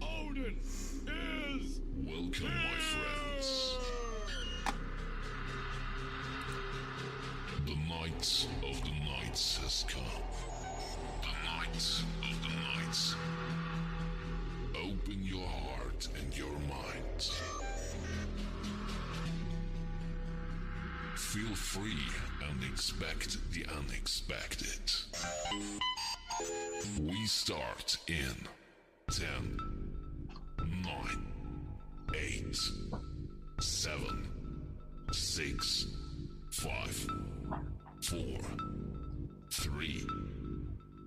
Odin is... Welcome, my friends. The night of the nights has come. The night of the nights. Open your heart and your mind. Feel free and expect the unexpected. We start in 10, 9, 8, 7, 6, 5, 4, 3,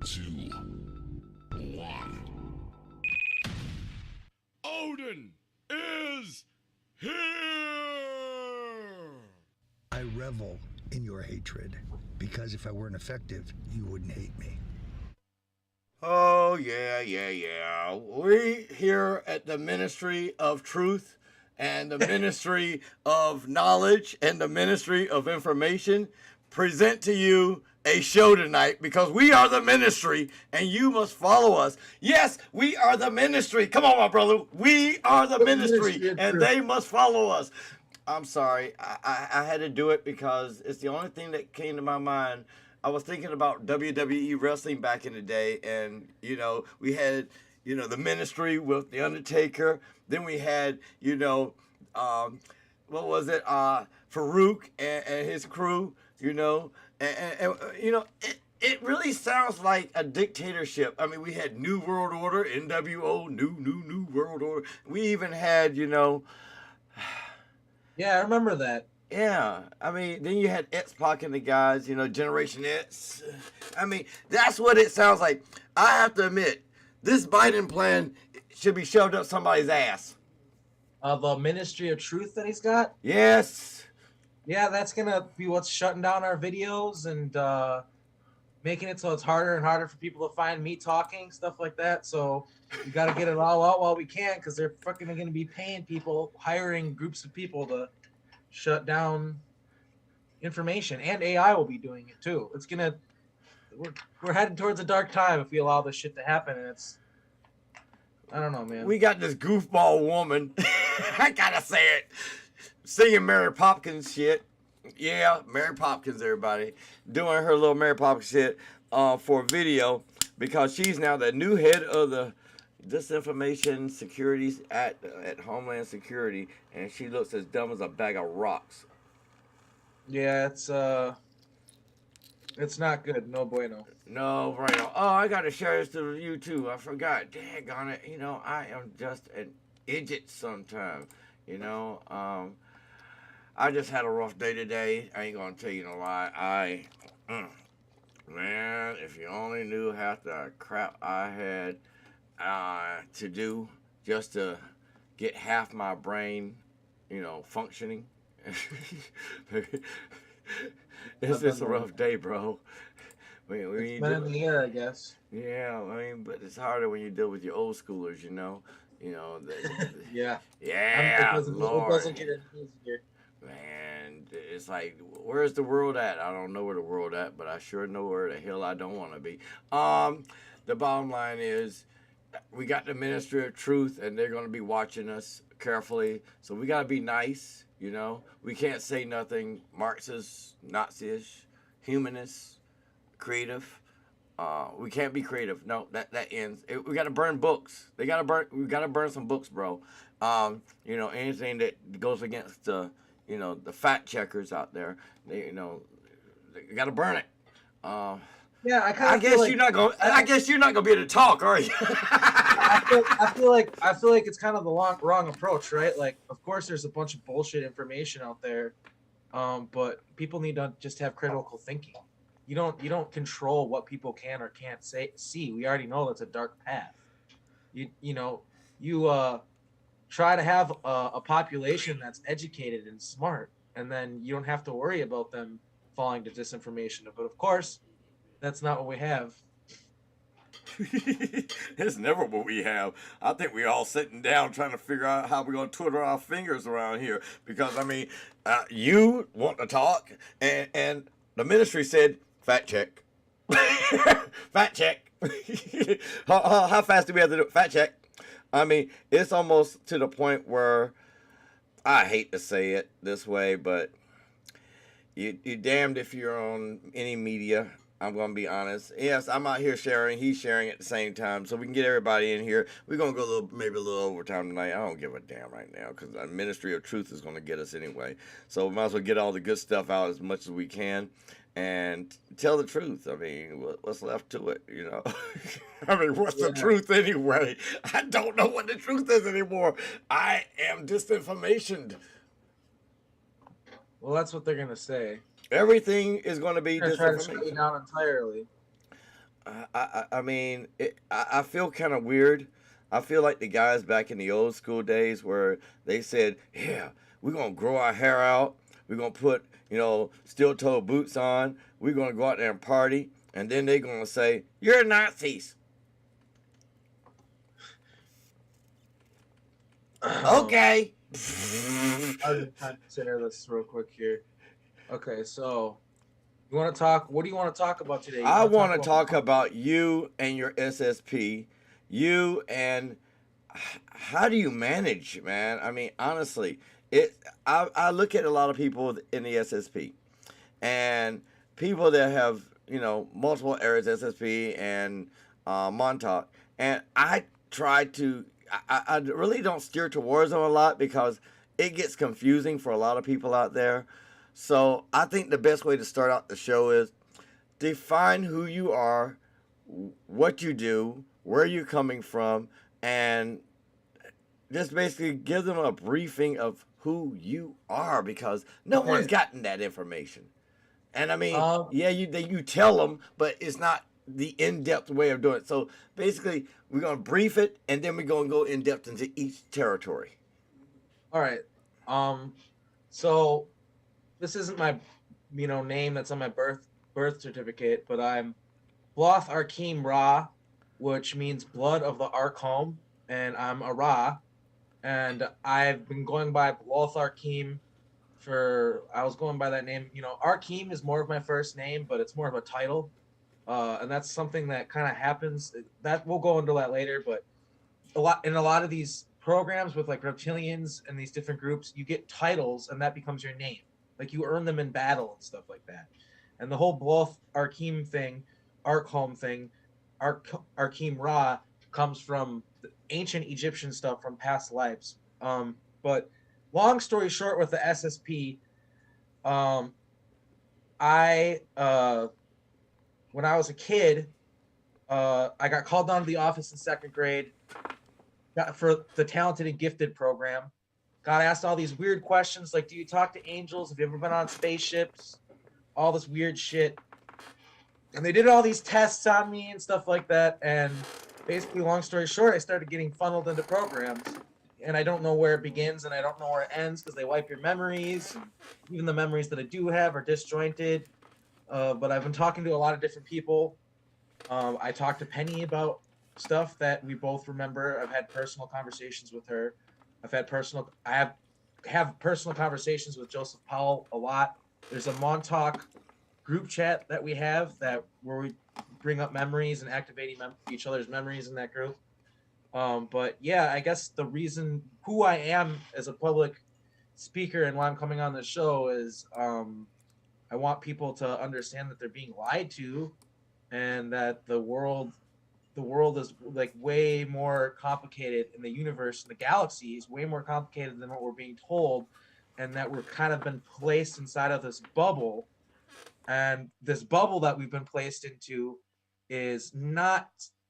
2, 1. Odin is here! I revel in your hatred, because if I weren't effective, you wouldn't hate me. Oh, yeah. We here at the Ministry of Truth and the Ministry of Knowledge and the Ministry of Information present to you a show tonight because we are the ministry and you must follow us. Yes, we are the ministry. Come on, my brother. We are the ministry and they must follow us. I'm sorry. I had to do it because it's the only thing that came to my mind. I was thinking about WWE wrestling back in the day, and, you know, we had, you know, the ministry with The Undertaker. Then we had, you know, what was it? Farouk and his crew, you know. And you know, it really sounds like a dictatorship. I mean, we had New World Order, NWO, New World Order. We even had, you know... Yeah, I remember that. Yeah, I mean, then you had X-Pac and the guys, you know, Generation X. I mean, that's what it sounds like. I have to admit, this Biden plan should be shoved up somebody's ass. The Ministry of Truth that he's got? Yes. Yeah, that's going to be what's shutting down our videos and making it so it's harder and harder for people to find me talking, stuff like that. So we got to get it all out while we can because they're fucking going to be paying people, hiring groups of people to shut down information, and AI will be doing it too. It's gonna, we're heading towards a dark time if we allow this shit to happen, and it's, I don't know, man. We got this goofball woman, I gotta say it, singing Mary Poppins shit. Yeah, Mary Poppins, everybody, doing her little Mary Poppins shit for video because she's now the new head of the Disinformation Securities at Homeland Security, and she looks as dumb as a bag of rocks. Yeah, it's not good. No bueno. No bueno. Oh, I got to share this to you too. I forgot. Daggone it. You know, I am just an idiot sometimes. You know, I just had a rough day today. I ain't gonna tell you no lie. Man, if you only knew half the crap I had to do just to get half my brain, you know, functioning. It's just a rough day, bro. It's been in the air, I guess. Yeah, I mean, but it's harder when you deal with your old schoolers, you know. Yeah. Yeah, it doesn't get any easier. Man, it's like, where's the world at? I don't know where the world at, but I sure know where the hell I don't want to be. The bottom line is, we got the Ministry of Truth, and they're going to be watching us carefully. So we got to be nice, you know. We can't say nothing Marxist, Nazi-ish, humanist, creative. We can't be creative. No, that ends. We got to burn books. We got to burn some books, bro. You know, anything that goes against the, you know, the fact checkers out there, you know, they got to burn it. Yeah, I guess you're not gonna be able to talk, are you? I feel like it's kind of the wrong approach, right? Like, of course, there's a bunch of bullshit information out there, but people need to just have critical thinking. You don't control what people can or can't see. We already know that's a dark path. You try to have a population that's educated and smart, and then you don't have to worry about them falling to disinformation. But of course, that's not what we have. It's never what we have. I think we're all sitting down trying to figure out how we're going to twiddle our fingers around here. Because, I mean, you want to talk, and the ministry said, fact check. Fact check. How fast do we have to do it? Fact check. I mean, it's almost to the point where I hate to say it this way, but you're damned if you're on any media. I'm going to be honest. Yes, I'm out here sharing. He's sharing at the same time. So we can get everybody in here. We're going to go maybe a little overtime tonight. I don't give a damn right now because the Ministry of Truth is going to get us anyway. So we might as well get all the good stuff out as much as we can and tell the truth. I mean, what's left to it, you know? I mean, what's the truth anyway? I don't know what the truth is anymore. I am disinformationed. Well, that's what they're going to say. Everything is going to be They're trying to shut you down entirely. I mean, I feel kind of weird. I feel like the guys back in the old school days where they said, yeah, we're going to grow our hair out. We're going to put, steel-toe boots on. We're going to go out there and party. And then they're going to say, you're Nazis. Okay. I'm just trying to consider this real quick here. Okay, so you want to talk? What do you want to talk about today? I want to talk about you and your SSP. You and how do you manage, man? I mean, honestly, I look at a lot of people in the SSP and people that have, multiple areas, SSP and Montauk. And I try to, I really don't steer towards them a lot because it gets confusing for a lot of people out there. So I think the best way to start out the show is define who you are, what you do, where you're coming from, and just basically give them a briefing of who you are because no one's gotten that information. And I mean, you tell them, but it's not the in-depth way of doing it. So basically, we're going to brief it, and then we're going to go in-depth into each territory. All right. So this isn't my, name that's on my birth certificate, but I'm Gloth Arhheim Ra, which means blood of the Arhheim, and I'm a Ra, and I've been going by Gloth Arhheim I was going by that name. Arhheim is more of my first name, but it's more of a title, and that's something that kind of happens. That we'll go into that later, but in a lot of these programs with like reptilians and these different groups, you get titles, and that becomes your name. Like you earn them in battle and stuff like that. And the whole Gloth Arhheim thing, Arhheim thing, Arhheim Ra comes from the ancient Egyptian stuff from past lives. But long story short, with the SSP, when I was a kid, I got called down to the office in second grade for the talented and gifted program. Got asked all these weird questions like, do you talk to angels? Have you ever been on spaceships? All this weird shit. And they did all these tests on me and stuff like that. And basically, long story short, I started getting funneled into programs. And I don't know where it begins and I don't know where it ends because they wipe your memories. Even the memories that I do have are disjointed. But I've been talking to a lot of different people. I talked to Penny about stuff that we both remember. I've had personal conversations with her. I have personal conversations with Joseph Powell a lot. There's a Montauk group chat that we have where we bring up memories and activating each other's memories in that group. But yeah, I guess the reason who I am as a public speaker and why I'm coming on the show is I want people to understand that they're being lied to and that the world is like way more complicated, in the universe, in the galaxy is way more complicated than what we're being told, and that we're kind of been placed inside of this bubble. And this bubble that we've been placed into is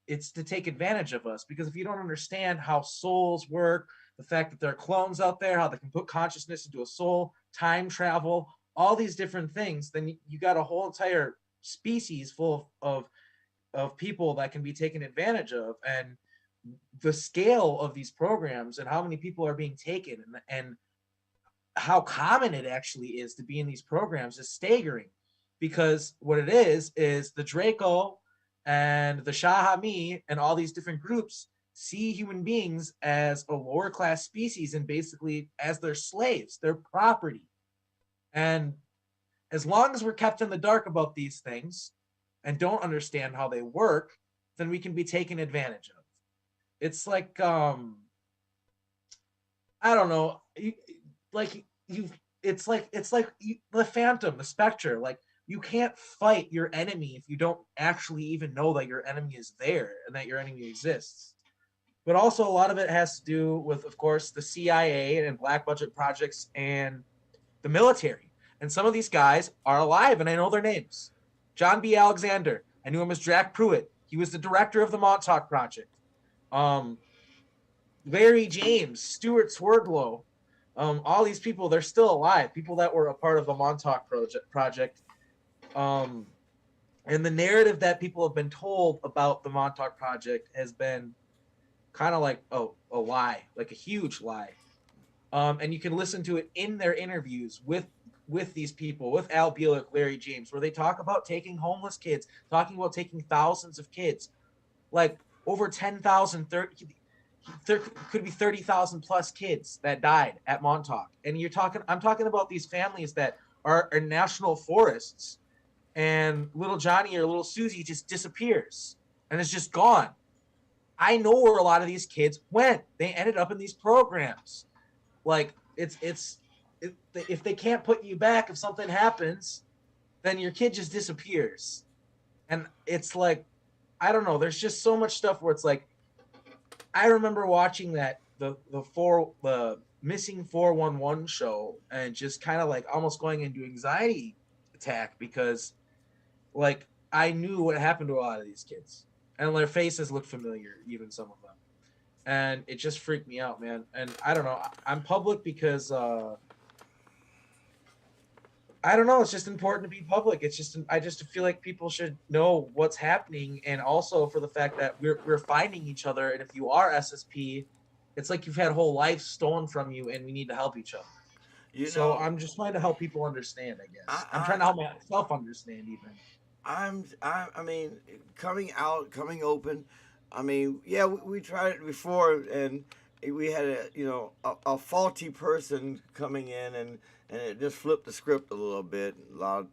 it's to take advantage of us, because if you don't understand how souls work, the fact that there are clones out there, how they can put consciousness into a soul, time travel, all these different things, then you got a whole entire species full of people that can be taken advantage of. And the scale of these programs and how many people are being taken and how common it actually is to be in these programs is staggering, because what it is the Draco and the Shahami and all these different groups see human beings as a lower class species and basically as their slaves, their property. And as long as we're kept in the dark about these things and don't understand how they work, then we can be taken advantage of. It's like I don't know, the Phantom, the Spectre. Like, you can't fight your enemy if you don't actually even know that your enemy is there and that your enemy exists. But also, a lot of it has to do with, of course, the CIA and black budget projects and the military. And some of these guys are alive, and I know their names. John B. Alexander. I knew him as Jack Pruitt. He was the director of the Montauk Project. Larry James, Stuart Swerdlow, all these people, they're still alive. People that were a part of the Montauk Project. And the narrative that people have been told about the Montauk Project has been kind of like a lie, like a huge lie. And you can listen to it in their interviews with these people, with Al Bielek, Larry James, where they talk about taking homeless kids, talking about taking thousands of kids, like over 10,000, could be 30,000 plus kids that died at Montauk. And I'm talking about these families that are in national forests, and little Johnny or little Susie just disappears and is just gone. I know where a lot of these kids went. They ended up in these programs. Like, if they can't put you back, if something happens, then your kid just disappears. And it's like, I don't know. There's just so much stuff where it's like, I remember watching the Missing 411 show and just kind of like almost going into anxiety attack, because like I knew what happened to a lot of these kids and their faces looked familiar, even some of them. And it just freaked me out, man. And I don't know. I'm public because I don't know. It's just important to be public. I just feel like people should know what's happening, and also for the fact that we're finding each other. And if you are SSP, it's like you've had whole life stolen from you, and we need to help each other. So I'm just trying to help people understand. I guess I'm trying to help myself understand. Even I mean, coming out, coming open. I mean, yeah, we tried it before, and we had a faulty person coming in, and it just flipped the script a little bit. Oh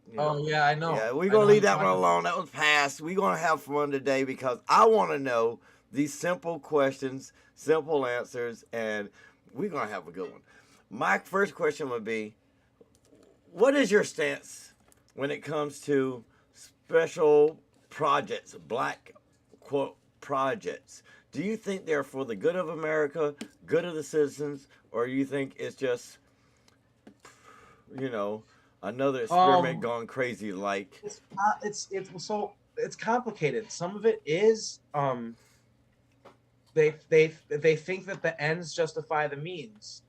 yeah, I know. Yeah, we're gonna leave that one alone. That was past. We're gonna have fun today because I want to know these simple questions, simple answers, and we're gonna have a good one. My first question would be, what is your stance when it comes to special projects, black quote projects? Do you think they're for the good of America, good of the citizens, or you think it's just, another experiment gone crazy? Like it's complicated. Some of it is they think that the ends justify the means,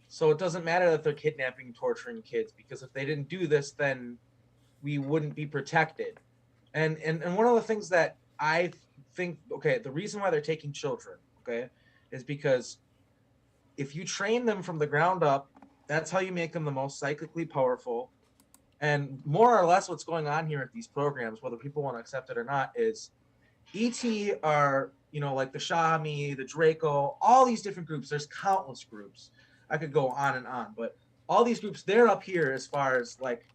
so it doesn't matter that they're kidnapping, torturing kids, because if they didn't do this, then we wouldn't be protected. And one of the things that I think, the reason why they're taking children, is because if you train them from the ground up, that's how you make them the most psychically powerful. And more or less what's going on here at these programs, whether people want to accept it or not, is ET are, like the Shami, the Draco, all these different groups. There's countless groups. I could go on and on, but all these groups, they're up here as far as like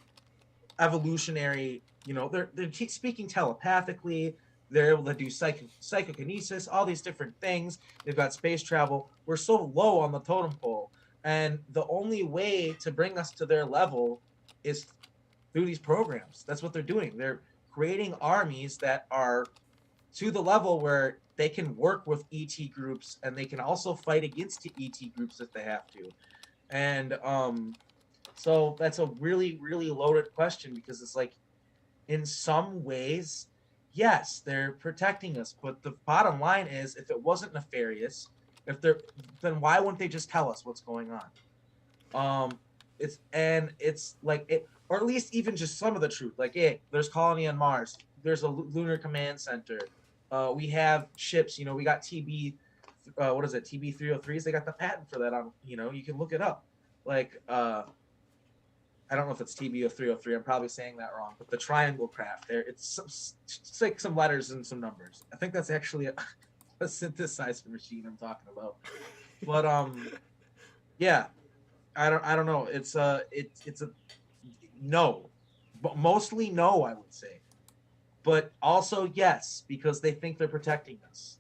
evolutionary, they're speaking telepathically. They're able to do psychokinesis, all these different things. They've got space travel. We're so low on the totem pole. And the only way to bring us to their level is through these programs. That's what they're doing. They're creating armies that are to the level where they can work with ET groups, and they can also fight against ET groups if they have to. And so that's a really, really loaded question, because it's like, in some ways, yes, they're protecting us, but the bottom line is, if it wasn't nefarious, then why wouldn't they just tell us what's going on? It's like it, or at least even just some of the truth. Like, hey, there's colony on Mars. There's a lunar command center. We have ships. We got TB. What is it? TB 303s. They got the patent for that on. You can look it up. Like, I don't know if it's TB 303. I'm probably saying that wrong. But the triangle craft there, it's like some letters and some numbers. I think that's actually a synthesizer machine I'm talking about. But yeah, I don't know. It's a no, but mostly no, I would say. but also yes, because they think they're protecting us.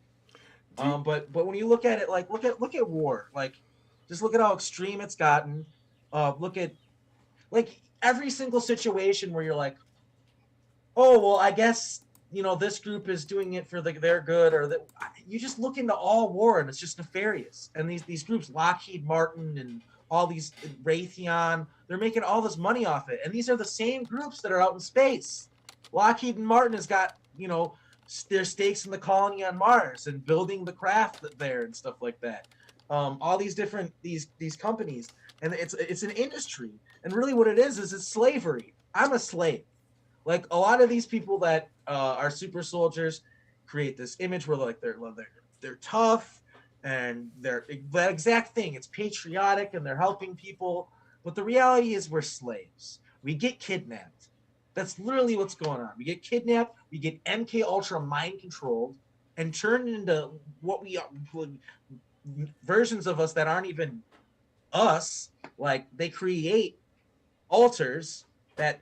But when you look at it, like look at war, like just look at how extreme it's gotten. Look at like every single situation where you're like, oh well, I guess this group is doing it for their good, or that you just look into all war and it's just nefarious. And these groups, Lockheed Martin and all these Raytheon, they're making all this money off it, and these are the same groups that are out in space. Lockheed Martin has got their stakes in the colony on Mars and building the craft there and stuff like that. All these different these companies, and it's an industry, and really what it is it's slavery. I'm a slave. Like a lot of these people that are super soldiers create this image where they're tough and they're that exact thing. It's patriotic and they're helping people, but the reality is we're slaves. We get kidnapped. That's literally what's going on. We get kidnapped. We get MK Ultra mind controlled and turned into what we are, versions of us that aren't even us. Like they create alters that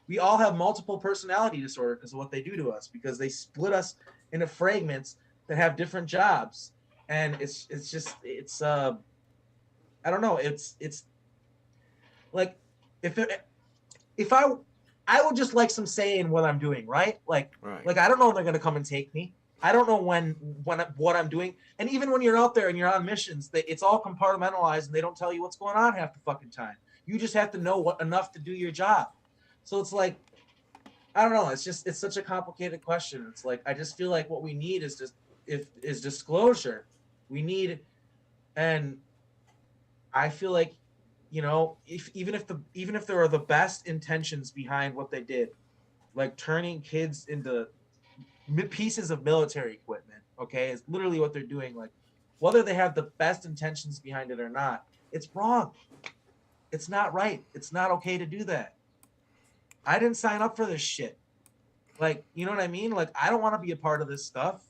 we all have multiple personality disorder because of what they do to us, because they split us into fragments that have different jobs. And it's I don't know. It's like if I would just like some say in what I'm doing, right? Like I don't know when they're gonna come and take me. I don't know what I'm doing. And even when you're out there and you're on missions, it's all compartmentalized and they don't tell you what's going on half the fucking time. You just have to know enough to do your job. So it's like, I don't know. It's such a complicated question. It's like, I just feel like what we need is disclosure. We need, and I feel like, even if there are the best intentions behind what they did, like turning kids into pieces of military equipment, okay, is literally what they're doing. Like, whether they have the best intentions behind it or not, it's wrong. It's not right. It's not okay to do that. I didn't sign up for this shit. Like, you know what I mean? Like, I don't want to be a part of this stuff.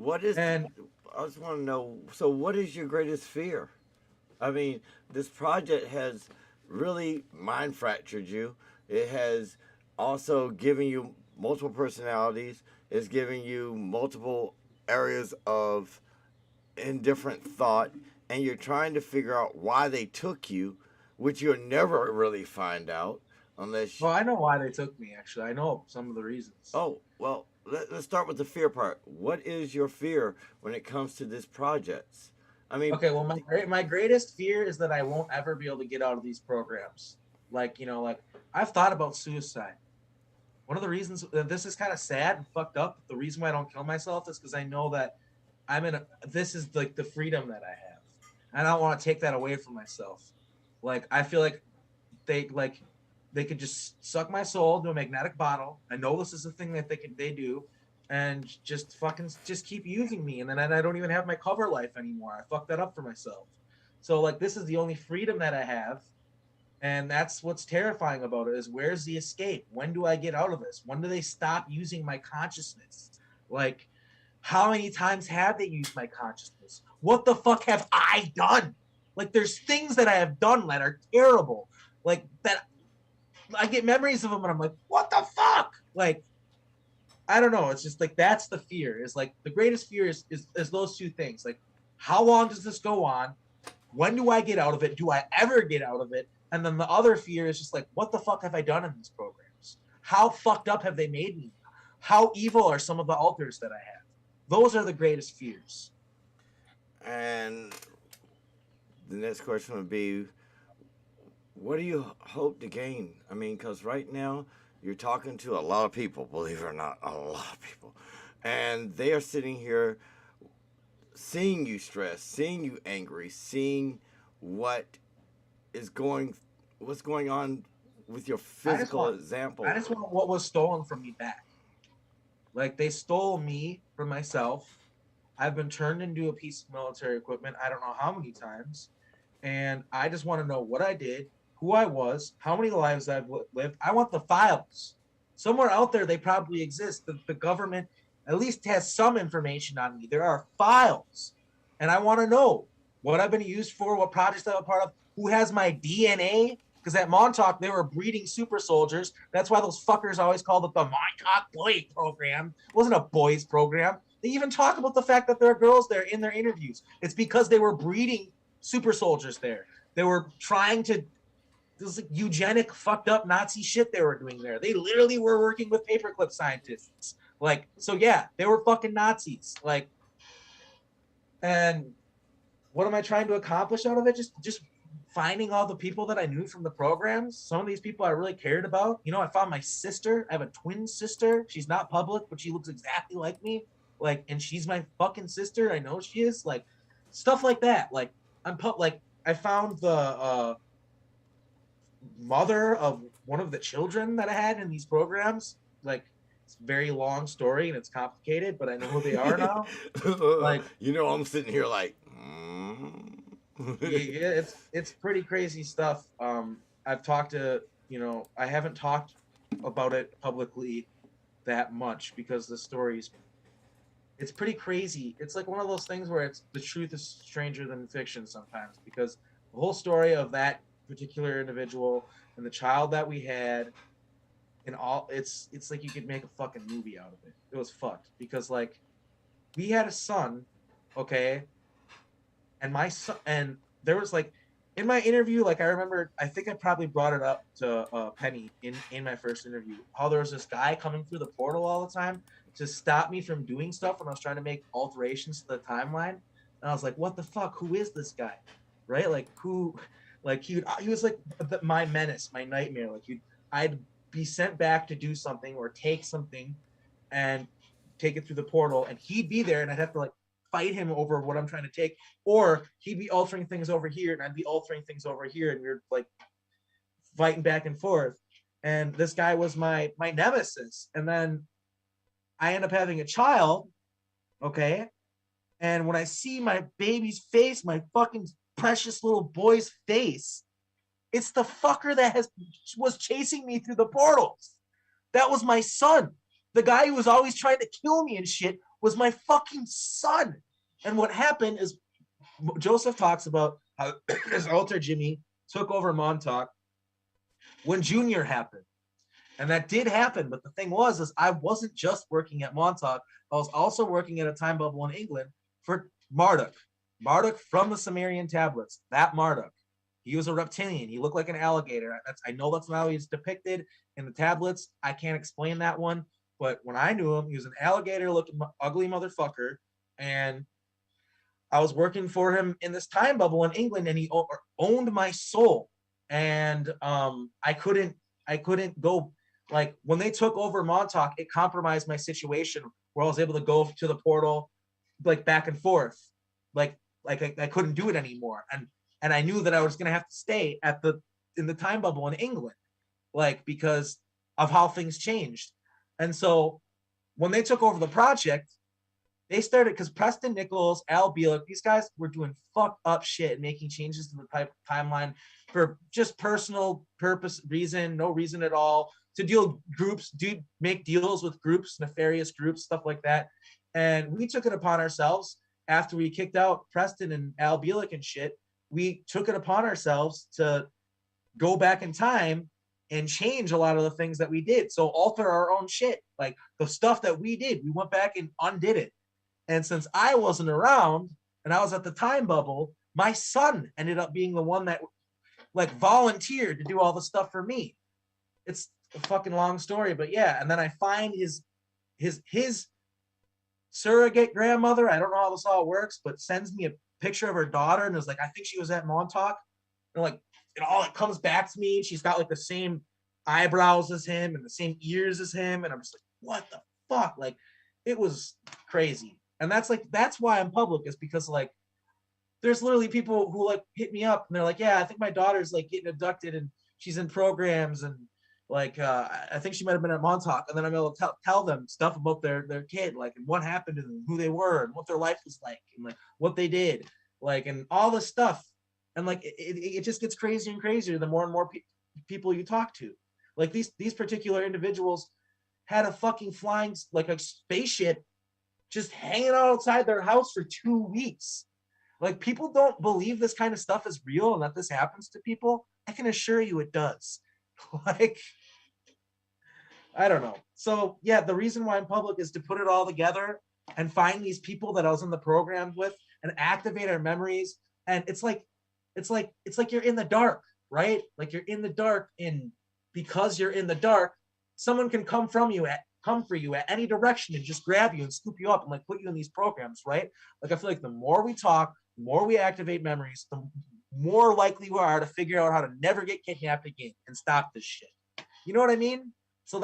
I just want to know, so what is your greatest fear? I mean, this project has really mind fractured you. It has also given you multiple personalities. It's giving you multiple areas of indifferent thought. And you're trying to figure out why they took you, which you'll never really find out. Well, I know why they took me, actually. I know some of the reasons. Oh, well, let's start with the fear part. What is your fear when it comes to this project? I mean... Okay, well, my greatest fear is that I won't ever be able to get out of these programs. Like, I've thought about suicide. One of the reasons... This is kind of sad and fucked up. The reason why I don't kill myself is because I know that this is, like, the freedom that I have. And I don't want to take that away from myself. Like, I feel like they could just suck my soul into a magnetic bottle. I know this is a thing that they do, and just keep using me. And then I don't even have my cover life anymore. I fucked that up for myself. So like, this is the only freedom that I have. And that's what's terrifying about it, is where's the escape? When do I get out of this? When do they stop using my consciousness? Like, how many times have they used my consciousness? What the fuck have I done? Like, there's things that I have done that are terrible. Like, that I get memories of them and I'm like, what the fuck? Like, I don't know. It's just like, that's the fear. Is like, the greatest fear is those two things. Like, how long does this go on? When do I get out of it? Do I ever get out of it? And then the other fear is just like, what the fuck have I done in these programs? How fucked up have they made me? How evil are some of the alters that I have? Those are the greatest fears. And the next question would be, what do you hope to gain? I mean, because right now you're talking to a lot of people, believe it or not, a lot of people. And they are sitting here seeing you stressed, seeing you angry, seeing what's going on with your physical example. I just want what was stolen from me back. Like, they stole me from myself. I've been turned into a piece of military equipment I don't know how many times. And I just want to know what I did, who I was, how many lives I've lived. I want the files. Somewhere out there, they probably exist. The government at least has some information on me. There are files. And I want to know what I've been used for, what projects I'm a part of, who has my DNA, because at Montauk they were breeding super soldiers. That's why those fuckers always called it the Montauk Boy Program. It wasn't a boys program. They even talk about the fact that there are girls there in their interviews. It's because they were breeding super soldiers there. They were trying to, this like eugenic fucked up Nazi shit they were doing there. They literally were working with paperclip scientists. Like, so yeah, they were fucking Nazis. Like, and what am I trying to accomplish out of it? Just finding all the people that I knew from the programs. Some of these people I really cared about. You know, I found my sister. I have a twin sister. She's not public, but she looks exactly like me. Like, and she's my fucking sister. I know she is. Like, stuff like that. Like, I found the mother of one of the children that I had in these programs. Like, it's a very long story and it's complicated, but I know who they are now. Like, you know, I'm sitting here like, yeah, it's pretty crazy stuff. I've talked to, I haven't talked about it publicly that much because the story's, it's pretty crazy. It's like one of those things where it's the truth is stranger than fiction sometimes, because the whole story of that particular individual and the child that we had and all, it's like you could make a fucking movie out of it. It was fucked because like we had a son, okay, and my son, and there was like in my interview, like I remember, I think I probably brought it up to Penny in my first interview, how there was this guy coming through the portal all the time to stop me from doing stuff when I was trying to make alterations to the timeline. And I was like, what the fuck? Who is this guy? Right? Like who, like he was like my menace, my nightmare. Like I'd be sent back to do something or take something and take it through the portal and he'd be there and I'd have to like fight him over what I'm trying to take, or he'd be altering things over here and I'd be altering things over here and we were like fighting back and forth. And this guy was my nemesis. And then I end up having a child, okay? And when I see my baby's face, my fucking precious little boy's face, it's the fucker that was chasing me through the portals. That was my son. The guy who was always trying to kill me and shit was my fucking son. And what happened is Joseph talks about how his alter Jimmy took over Montauk when Junior happened. And that did happen, but the thing was I wasn't just working at Montauk. I was also working at a time bubble in England for Marduk. Marduk from the Sumerian tablets. That Marduk. He was a reptilian. He looked like an alligator. I know that's not how he's depicted in the tablets. I can't explain that one. But when I knew him, he was an alligator-looking ugly motherfucker. And I was working for him in this time bubble in England, and he owned my soul. And I couldn't go. Like when they took over Montauk, it compromised my situation where I was able to go to the portal, like back and forth, like I couldn't do it anymore, and I knew that I was gonna have to stay in the time bubble in England, like because of how things changed. And so when they took over the project, they started, because Preston Nichols, Al Bielek, these guys were doing fucked up shit and making changes to the timeline for just personal purpose reason, no reason at all. To make deals with groups, nefarious groups, stuff like that. And we took it upon ourselves after we kicked out Preston and Al Bielek and shit. We took it upon ourselves to go back in time and change a lot of the things that we did. So alter our own shit. Like the stuff that we did, we went back and undid it. And since I wasn't around and I was at the time bubble, my son ended up being the one that like volunteered to do all the stuff for me. It's a fucking long story, but yeah. And then I find his surrogate grandmother, I don't know how this all works, but sends me a picture of her daughter and is like, I think she was at Montauk. And like, it comes back to me. She's got like the same eyebrows as him and the same ears as him. And I'm just like, what the fuck? Like, it was crazy. And that's why I'm public, is because like, there's literally people who like hit me up and they're like, yeah, I think my daughter's like getting abducted and she's in programs and like I think she might have been at Montauk, and then I'm able to tell them stuff about their kid, like, and what happened to them, who they were, and what their life was like, and like what they did, like, and all this stuff. And like it just gets crazier and crazier the more and more people you talk to. Like these particular individuals had a fucking flying, like a spaceship just hanging out outside their house for 2 weeks. Like, people don't believe this kind of stuff is real and that this happens to people. I can assure you it does. Like, I don't know. So yeah, the reason why I'm public is to put it all together and find these people that I was in the program with and activate our memories. And it's like you're in the dark, right? Like you're in the dark, and because you're in the dark, someone can come for you at any direction and just grab you and scoop you up and like put you in these programs, right? Like I feel like the more we talk, the more we activate memories, the more likely we are to figure out how to never get kidnapped again and stop this shit. You know what I mean? So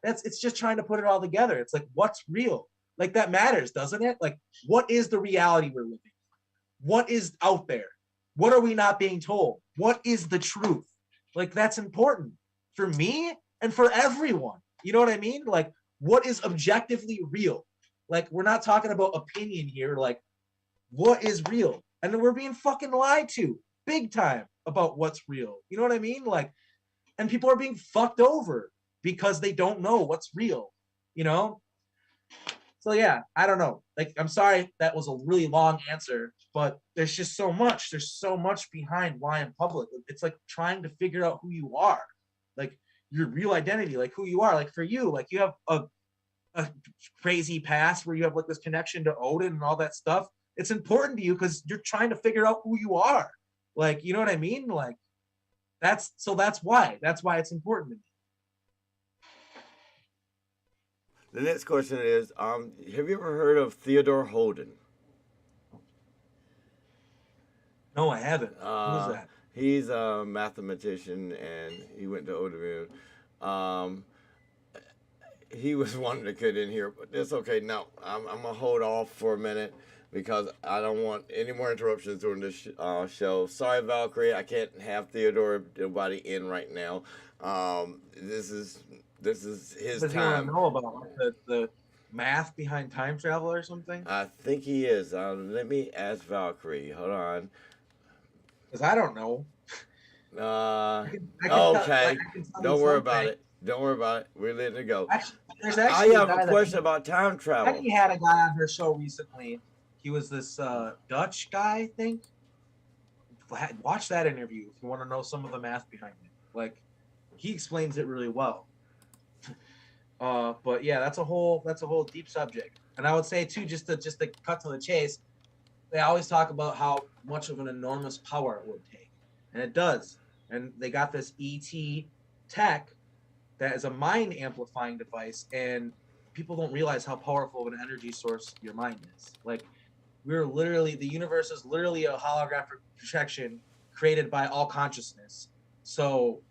it's just trying to put it all together. It's like, what's real? Like that matters, doesn't it? Like, what is the reality we're living? What is out there? What are we not being told? What is the truth? Like, that's important for me and for everyone. You know what I mean? Like, what is objectively real? Like, we're not talking about opinion here. Like, what is real? And then we're being fucking lied to big time about what's real. You know what I mean? Like, and people are being fucked over because they don't know what's real, you know? So yeah, I don't know. Like, I'm sorry that was a really long answer, but there's just so much. There's so much behind why I'm public. It's like trying to figure out who you are, like your real identity, like who you are. Like for you, like you have a crazy past where you have like this connection to Odin and all that stuff. It's important to you because you're trying to figure out who you are. Like, you know what I mean? Like, that's why it's important to me. The next question is, have you ever heard of Theodore Odin? No, I haven't. Who is that? He's a mathematician, and he went to Odin. He was one that could in here, but that's okay. No, I'm gonna hold off for a minute because I don't want any more interruptions during this show. Sorry, Valkyrie, I can't have Theodore nobody in right now. This is his Does time. he want to know about the math behind time travel or something? I think he is. Let me ask Valkyrie. Hold on. Because I don't know. Okay. Don't worry about it. Don't worry about it. We're letting it go. I have a question about time travel. Becky had a guy on her show recently. He was this Dutch guy, I think. Watch that interview if you want to know some of the math behind it. Like, he explains it really well. But yeah, that's a whole deep subject. And I would say too, just to cut to the chase, they always talk about how much of an enormous power it would take, and it does. And they got this ET tech that is a mind amplifying device, and people don't realize how powerful of an energy source your mind is. Like, the universe is literally a holographic projection created by all consciousness. So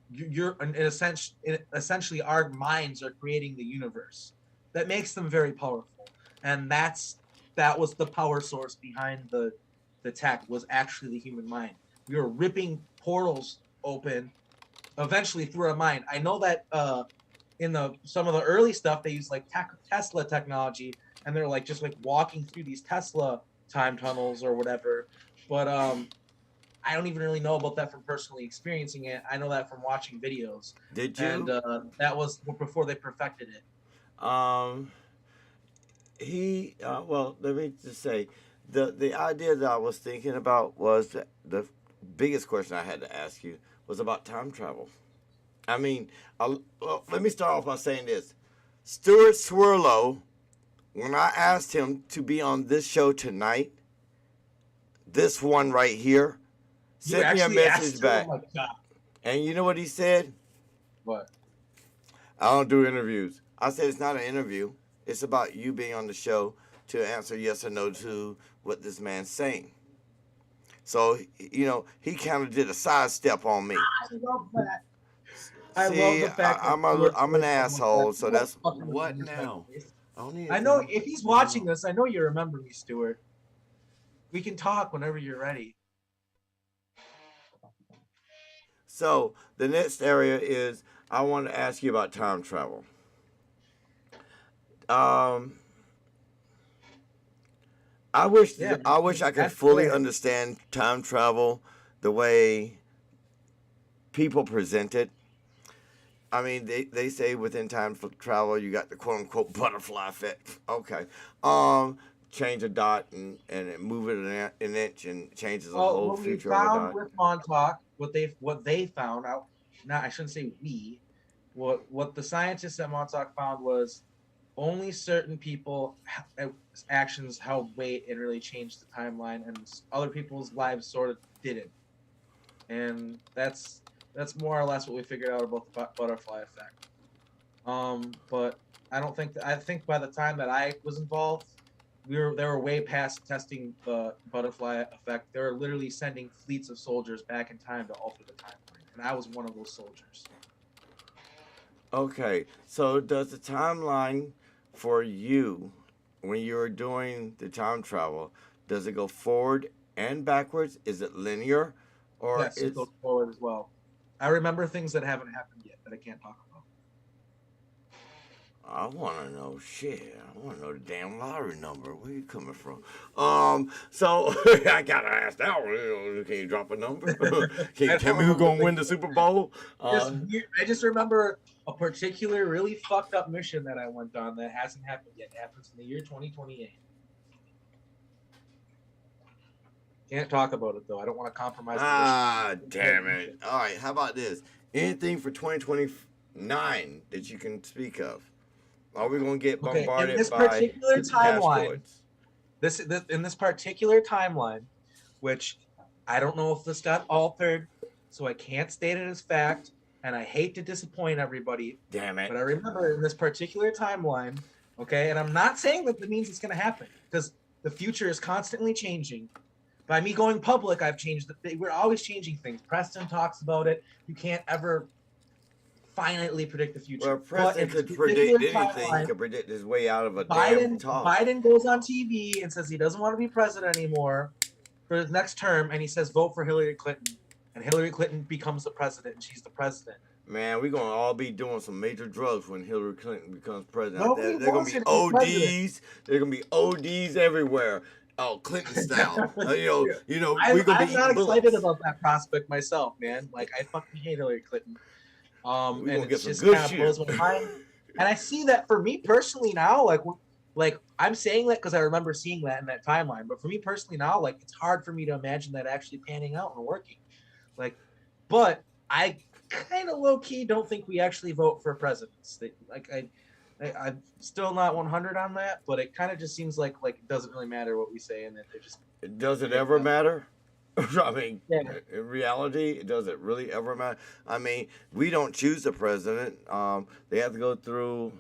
essentially our minds are creating the universe. That makes them very powerful, and that was the power source behind the tech, was actually the human mind. We were ripping portals open eventually through our mind. I know that in some of the early stuff they use like Tesla technology, and they're like just like walking through these Tesla time tunnels or whatever. But I don't even really know about that from personally experiencing it. I know that from watching videos. Did you? And that was before they perfected it. Well, let me just say, the idea that I was thinking about was that the biggest question I had to ask you was about time travel. I mean, let me start off by saying this. Stuart Swirlo, when I asked him to be on this show tonight, this one right here, sent me a message back. Oh my God. And you know what he said? What? I don't do interviews. I said, it's not an interview. It's about you being on the show to answer yes or no to what this man's saying. So, you know, he kind of did a sidestep on me. I love that. I love the fact I'm an asshole, so that's what now? I know if he's watching this, I know you remember me, Stuart. We can talk whenever you're ready. So the next area is I want to ask you about time travel. I wish I could fully understand time travel the way people present it. I mean, they say within time travel you got the quote unquote butterfly effect. Okay, change a dot and move it an inch and changes the whole future of a dot. What we found with Montauk what they found out. Not, I shouldn't say we. What the scientists at Montauk found was only certain people actions held weight and really changed the timeline, and other people's lives sort of didn't. And that's more or less what we figured out about the butterfly effect. But I think by the time that I was involved, they were way past testing the butterfly effect. They were literally sending fleets of soldiers back in time to alter the timeline, and I was one of those soldiers. Okay, so does the timeline for you, when you're doing the time travel, does it go forward and backwards? Is it linear, or yes, it goes forward as well. I remember things that haven't happened yet that I can't talk about. I want to know shit. I want to know the damn lottery number. Where you coming from? So I gotta ask that one. Can you drop a number? Can you tell me who's gonna win the Super Bowl? I just remember a particular really fucked up mission that I went on that hasn't happened yet. It happens in the year 2028. Can't talk about it though. I don't want to compromise. Damn it! All right, how about this? Anything for 2029 that you can speak of? Are we gonna get bombarded in this by particular timeline? asteroids? In this particular timeline, which I don't know if this got altered, so I can't state it as fact, and I hate to disappoint everybody. Damn it! But I remember in this particular timeline, okay, and I'm not saying that means it's gonna happen, because the future is constantly changing. By me going public, I've changed. We're always changing things. Preston talks about it. You can't ever finally predict the future. Well, Preston could predict anything. He could predict his way out of a damn talk. Biden goes on TV and says he doesn't want to be president anymore for his next term, and he says vote for Hillary Clinton, and Hillary Clinton becomes the president, and she's the president. Man, we're gonna all be doing some major drugs when Hillary Clinton becomes president. Nobody They're gonna wants be her to be president. They're gonna be ODs everywhere. Oh, Clinton style. You know, I'm we're gonna be not bullets. excited about that prospect myself, man. Like, I fucking hate Hillary Clinton. We're And gonna get it's some just good kind of shit. blows my mind. And I see that for me personally now, like I'm saying that because I remember seeing that in that timeline. But for me personally now, like, it's hard for me to imagine that actually panning out and working. Like, but I kind of low key don't think we actually vote for presidents. I'm still not 100 on that, but it kind of just seems like it doesn't really matter what we say, and that they're just. Does it ever matter? I mean, Yeah. in reality, does it really ever matter? I mean, we don't choose the president. They have to go through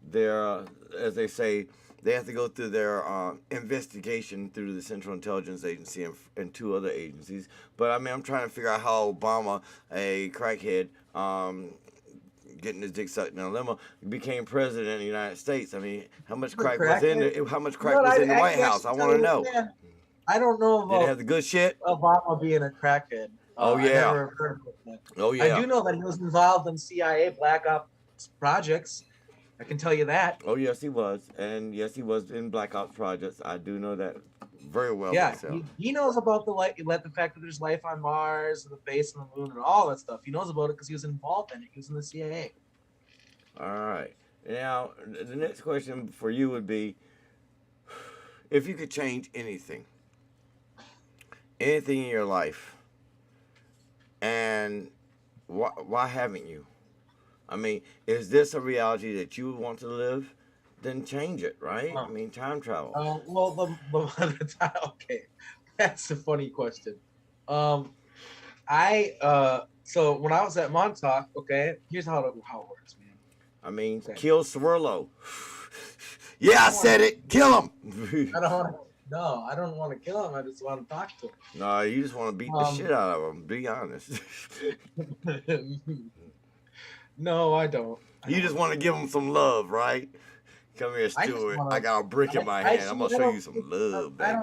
their, as they say, they have to go through their investigation through the Central Intelligence Agency and two other agencies. But I mean, I'm trying to figure out how Obama, a crackhead, getting his dick sucked in a limo, became president of the United States. I mean, how much crack was in the White House? I want to know. Man, I don't know Did it have the good shit? Obama being a crackhead. Oh, I yeah. never heard of that. Oh yeah. I do know that he was involved in CIA Black Ops projects. I can tell you that. Oh yes, he was, and yes, he was in Black Ops projects. I do know that very well Yeah, myself. he knows about the fact that there's life on Mars and the base on the moon and all that stuff. He knows about it because he was involved in it. He was in the CIA. All right. Now, the next question for you would be, if you could change anything in your life, and why haven't you? I mean, is this a reality that you would want to live? Then change it, right? I mean, time travel. Okay, that's a funny question. So when I was at Montauk, okay, here's how it works, man. I mean, Okay. kill Swirlo. Yeah, I said it. Kill him. I don't want to kill him. I just want to talk to him. No, you just want to beat the shit out of him. Be honest. No, I don't. You just want to give him some love, right? Come here, Stuart. I got a brick in my hand. I'm going to show you some love, baby.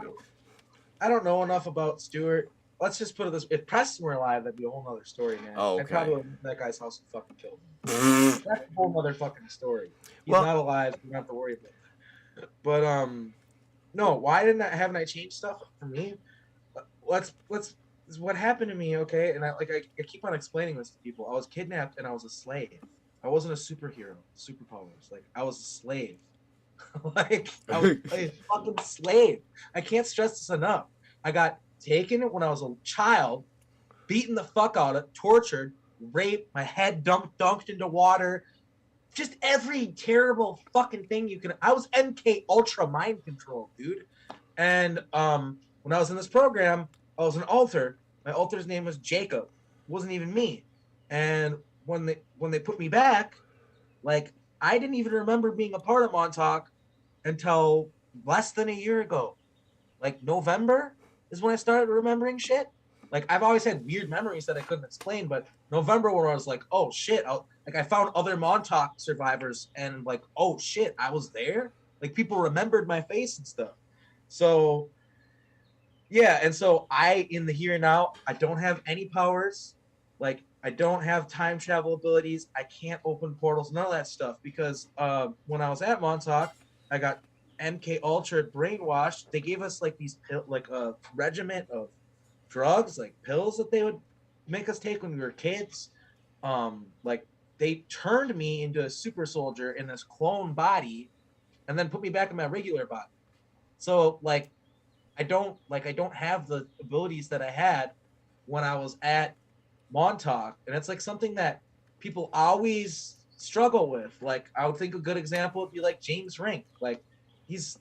I don't know enough about Stuart. Let's just put it this way. If Preston were alive, that'd be a whole nother story, man. Oh, I'd okay. probably went to that guy's house and fucking killed him. That's a whole other fucking story. He's not alive. You don't have to worry about that. But, no, why haven't I changed stuff for me? What happened to me, okay? And I keep on explaining this to people. I was kidnapped and I was a slave. I wasn't a superhero, superpowers. Like, I was a slave. I was a fucking slave. I can't stress this enough. I got taken when I was a child, beaten the fuck out of, tortured, raped, my head dunked into water, just every terrible fucking thing you can. I was MK Ultra mind control, dude. And when I was in this program, I was an alter. My alter's name was Jacob. It wasn't even me. And when they put me back, like I didn't even remember being a part of Montauk until less than a year ago. Like November is when I started remembering shit. Like I've always had weird memories that I couldn't explain, but November when I was like, oh shit, I found other Montauk survivors and like, oh shit, I was there. Like people remembered my face and stuff. So yeah, and so in the here and now, I don't have any powers. Like I don't have time travel abilities. I can't open portals, none of that stuff. Because when I was at Montauk, I got MK Ultra brainwashed. They gave us like these like a regiment of drugs, like pills that they would make us take when we were kids. Like they turned me into a super soldier in this clone body, and then put me back in my regular body. So like I don't have the abilities that I had when I was at Montauk, and it's like something that people always struggle with. Like I would think a good example would be like James Rink. Like he's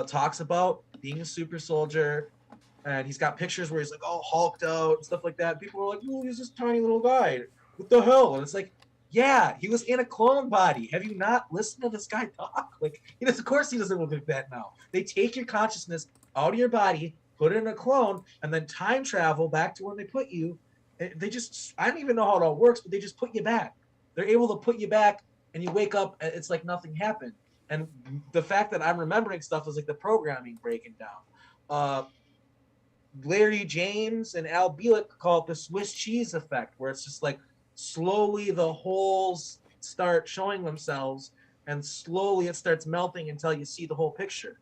talks about being a super soldier, and he's got pictures where he's like all hulked out and stuff like that. People are like, "Oh, he's this tiny little guy. What the hell?" And it's like, yeah, he was in a clone body. Have you not listened to this guy talk? Like, of course he doesn't look like that now. They take your consciousness out of your body, put it in a clone, and then time travel back to where they put you. They just, I don't even know how it all works, but they just put you back. They're able to put you back, and you wake up, and it's like nothing happened. And the fact that I'm remembering stuff is like the programming breaking down. Larry James and Al Bielek call it the Swiss cheese effect, where it's just like slowly the holes start showing themselves, and slowly it starts melting until you see the whole picture.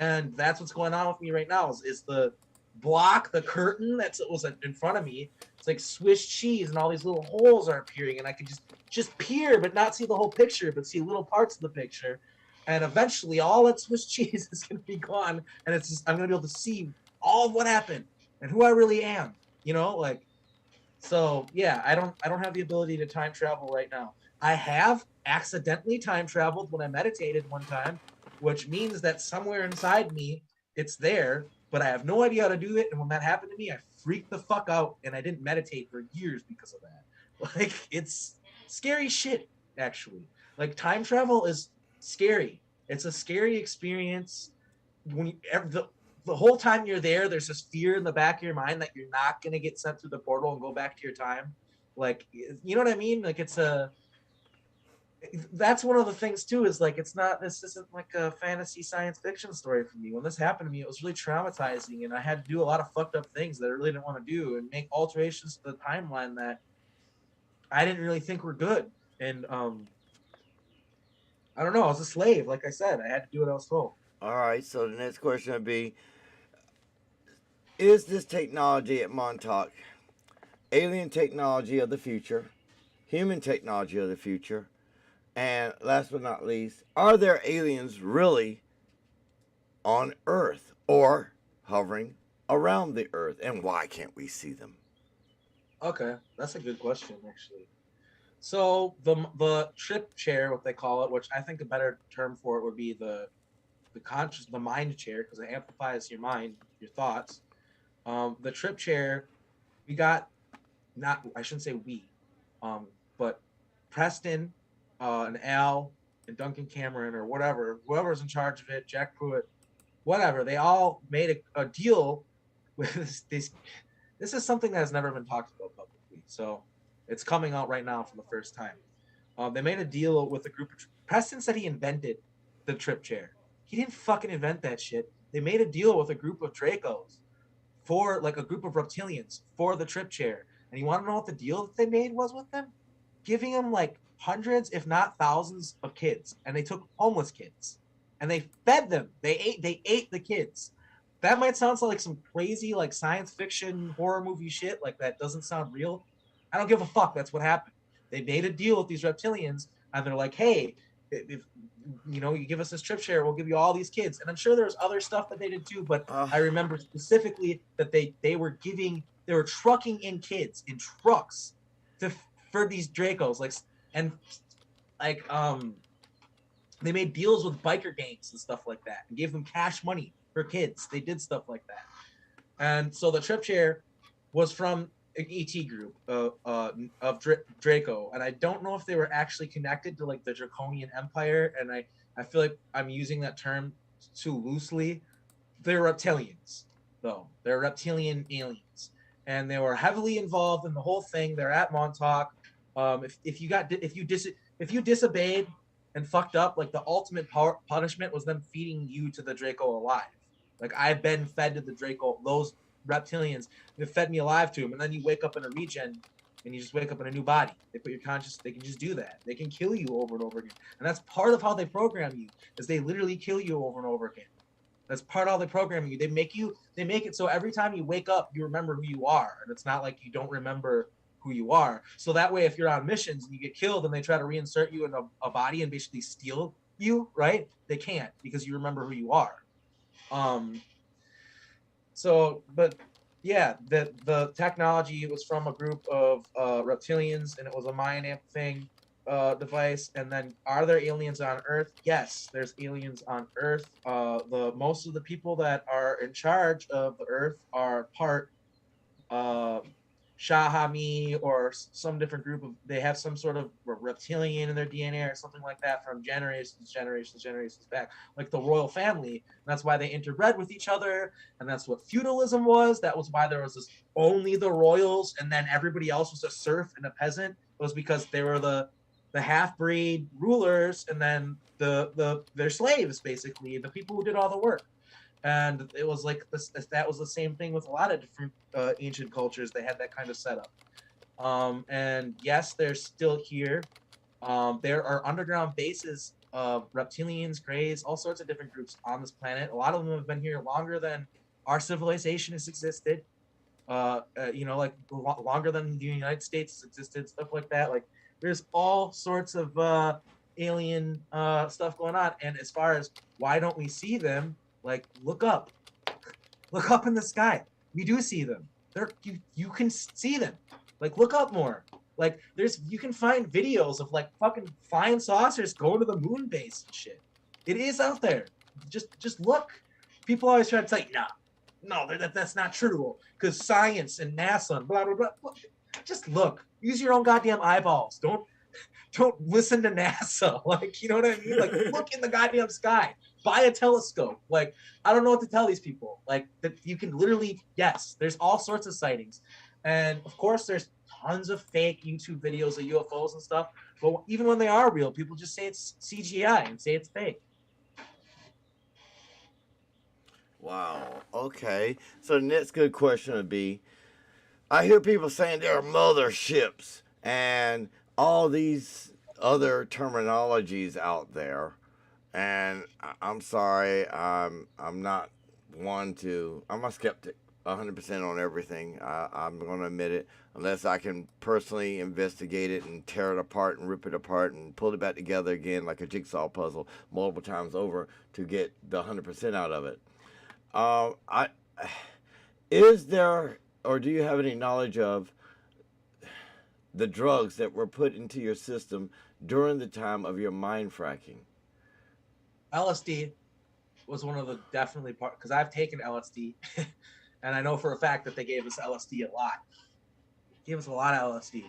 And that's what's going on with me right now is the block, the curtain that was in front of me. It's like Swiss cheese, and all these little holes are appearing, and I can just peer but not see the whole picture, but see little parts of the picture. And eventually all that Swiss cheese is going to be gone, and it's just, I'm going to be able to see all of what happened and who I really am, like. So yeah, I don't have the ability to time travel right now. I have accidentally time traveled when I meditated one time, which means that somewhere inside me it's there, but I have no idea how to do it. And when that happened to me, I freaked the fuck out, and I didn't meditate for years because of that. Like, it's scary shit, actually. Like, time travel is scary. It's a scary experience. When the whole time you're there, there's this fear in the back of your mind that you're not going to get sent through the portal and go back to your time. Like, you know what I mean? Like, that's one of the things too, is like, this isn't like a fantasy science fiction story for me. When this happened to me, it was really traumatizing, and I had to do a lot of fucked up things that I really didn't want to do, and make alterations to the timeline that I didn't really think were good. And I don't know, I was a slave. Like I said, I had to do what I was told. All right, so the next question would be, is this technology at Montauk alien technology of the future, human technology of the future, and last but not least, are there aliens really on Earth or hovering around the Earth, and why can't we see them? Okay, that's a good question, actually. So the trip chair, what they call it, which I think a better term for it would be the mind chair, because it amplifies your mind, your thoughts. The trip chair, we got, not, I shouldn't say we, but Preston, and Al, and Duncan Cameron, or whoever's in charge of it, Jack Pruitt, whatever, they all made a deal with this. This is something that has never been talked about publicly, so it's coming out right now for the first time. They made a deal with a group of... Preston said he invented the trip chair. He didn't fucking invent that shit. They made a deal with a group of Dracos, for like a group of reptilians, for the trip chair. And you want to know what the deal that they made was with them? Giving them like hundreds, if not thousands, of kids. And they took homeless kids, and they fed them. They ate the kids. That might sound like some crazy like science fiction horror movie shit. Like, that doesn't sound real. I don't give a fuck. That's what happened. They made a deal with these reptilians, and they're like, hey, if you give us this trip share, we'll give you all these kids. And I'm sure there's other stuff that they did too, but I remember specifically that they were giving they were trucking in kids in trucks for these Dracos, they made deals with biker gangs and stuff like that and gave them cash money for kids. They did stuff like that. And so the trip chair was from an ET group of Draco. And I don't know if they were actually connected to like the Draconian Empire. And I feel like I'm using that term too loosely. They're reptilians, though. They're reptilian aliens. And they were heavily involved in the whole thing. They're at Montauk. If you disobeyed and fucked up, like the ultimate punishment was them feeding you to the Draco alive. Like I've been fed to the Draco, those reptilians, they fed me alive to them, and then you wake up in a regen, and you just wake up in a new body. They put your conscious. They can just do that. They can kill you over and over again, and that's part of how they program you. Is they literally kill you over and over again. That's part of how they program you. They make it so every time you wake up, you remember who you are, and it's not like you don't remember who you are. So that way, if you're on missions and you get killed and they try to reinsert you in a body and basically steal you, right? They can't because you remember who you are. But yeah, the technology was from a group of reptilians, and it was a mind amplifying device. And then, are there aliens on Earth? Yes, there's aliens on Earth. Most of the people that are in charge of the Earth are part Shahami or some different group of. They have some sort of reptilian in their DNA or something like that from generations back, like the royal family. And that's why they interbred with each other, and that's what feudalism was. That was why there was only the royals, and then everybody else was a serf and a peasant. It was because they were the half-breed rulers, and then their slaves, basically, the people who did all the work. And it was like this. That was the same thing with a lot of different ancient cultures. They had that kind of setup. And yes, they're still here. There are underground bases of reptilians, greys, all sorts of different groups on this planet. A lot of them have been here longer than our civilization has existed. Like longer than the United States has existed, stuff like that. Like there's all sorts of alien stuff going on. And as far as why don't we see them? Like, look up in the sky. We do see them. You can see them. Like, look up more. Like, you can find videos of like fucking flying saucers going to the moon base and shit. It is out there. Just look. People always try to tell you, no, that's not true. Because science and NASA and blah blah blah. Just look. Use your own goddamn eyeballs. Don't listen to NASA. Like, you know what I mean? Like, look in the goddamn sky. Buy a telescope. Like, I don't know what to tell these people. Like, that you can literally, yes, there's all sorts of sightings. And, of course, there's tons of fake YouTube videos of UFOs and stuff. But even when they are real, people just say it's CGI and say it's fake. Wow. Okay. So the next good question would be, I hear people saying there are motherships and all these other terminologies out there. And I'm sorry, I'm not one to. I'm a skeptic, 100% on everything. I'm going to admit it, unless I can personally investigate it and tear it apart and rip it apart and pull it back together again like a jigsaw puzzle multiple times over to get the 100% out of it. Is there, or do you have any knowledge of the drugs that were put into your system during the time of your mind fracking? LSD was one of the definitely part, because I've taken LSD and I know for a fact that they gave us LSD a lot. Gave us a lot of LSD.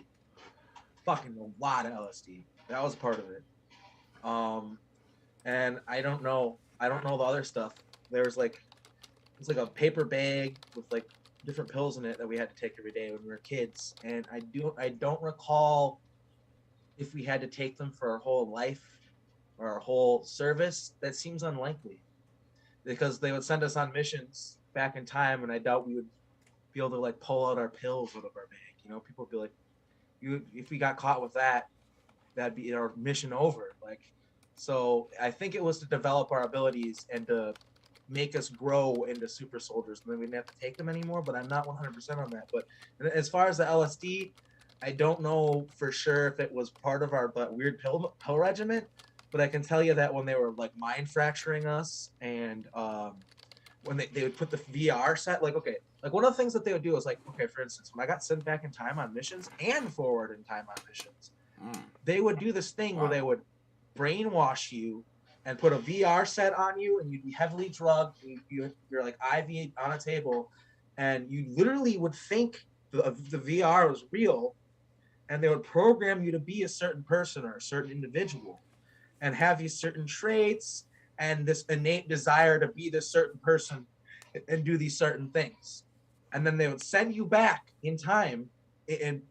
Fucking a lot of LSD. That was part of it. And I don't know the other stuff. It's like a paper bag with like different pills in it that we had to take every day when we were kids. And I don't recall if we had to take them for our whole life or our whole service. That seems unlikely, because they would send us on missions back in time, and I doubt we would be able to like pull out our pills out of our bag. You know, people would be like, if we got caught with that, that'd be our mission over. Like, so I think it was to develop our abilities and to make us grow into super soldiers, and then we didn't have to take them anymore. But I'm not 100% on that. But as far as the LSD, I don't know for sure if it was part of our weird pill regimen. But I can tell you that when they were like mind fracturing us, and when they would put the VR set, like, okay, Like one of the things that they would do is like, okay, for instance, when I got sent back in time on missions and forward in time on missions, they would do this thing where they would brainwash you and put a VR set on you, and you'd be heavily drugged. You're like IV on a table, and you literally would think the VR was real, and they would program you to be a certain person or a certain individual, and have these certain traits and this innate desire to be this certain person and do these certain things. And then they would send you back in time and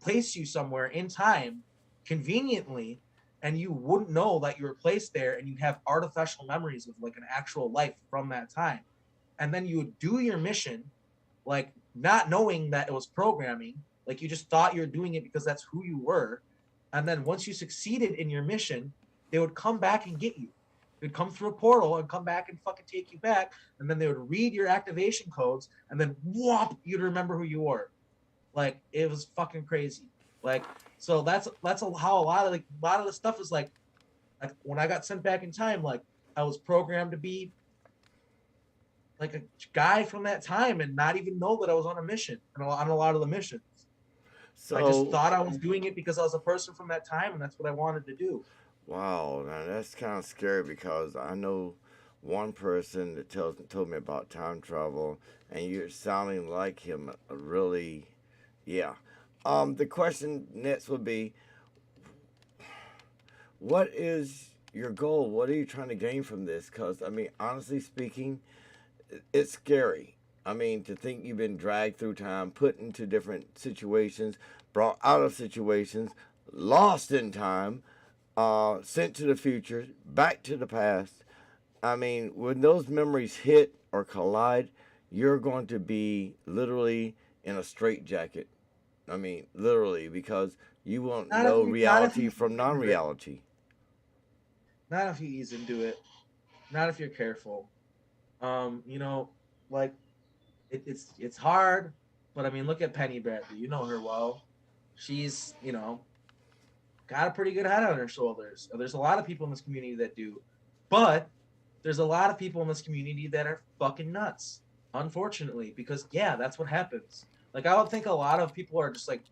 place you somewhere in time conveniently, and you wouldn't know that you were placed there, and you'd have artificial memories of like an actual life from that time. And then you would do your mission, like not knowing that it was programming, like you just thought you were doing it because that's who you were. And then once you succeeded in your mission, they would come back and get you. They'd come through a portal and come back and fucking take you back. And then they would read your activation codes, and then whop, you'd remember who you were. Like it was fucking crazy. Like, so that's how a lot of the stuff is like when I got sent back in time, like I was programmed to be like a guy from that time and not even know that I was on a mission on a lot of the missions. So I just thought I was doing it because I was a person from that time, and that's what I wanted to do. Wow, now that's kind of scary, because I know one person that told me about time travel, and you're sounding like him. Really, yeah. The question next would be, what is your goal? What are you trying to gain from this? Because, I mean, honestly speaking, it's scary. I mean, to think you've been dragged through time, put into different situations, brought out of situations, lost in time, sent to the future, back to the past. I mean, when those memories hit or collide, you're going to be literally in a straitjacket. I mean, literally, because you won't know reality from non-reality. Not if you ease into it. Not if you're careful. You know, like it's hard, but I mean, look at Penny Bradley. You know her well. She's, you know, got a pretty good head on her shoulders. There's a lot of people in this community that do, but there's a lot of people in this community that are fucking nuts, unfortunately, because yeah, that's what happens. Like I would think a lot of people are just like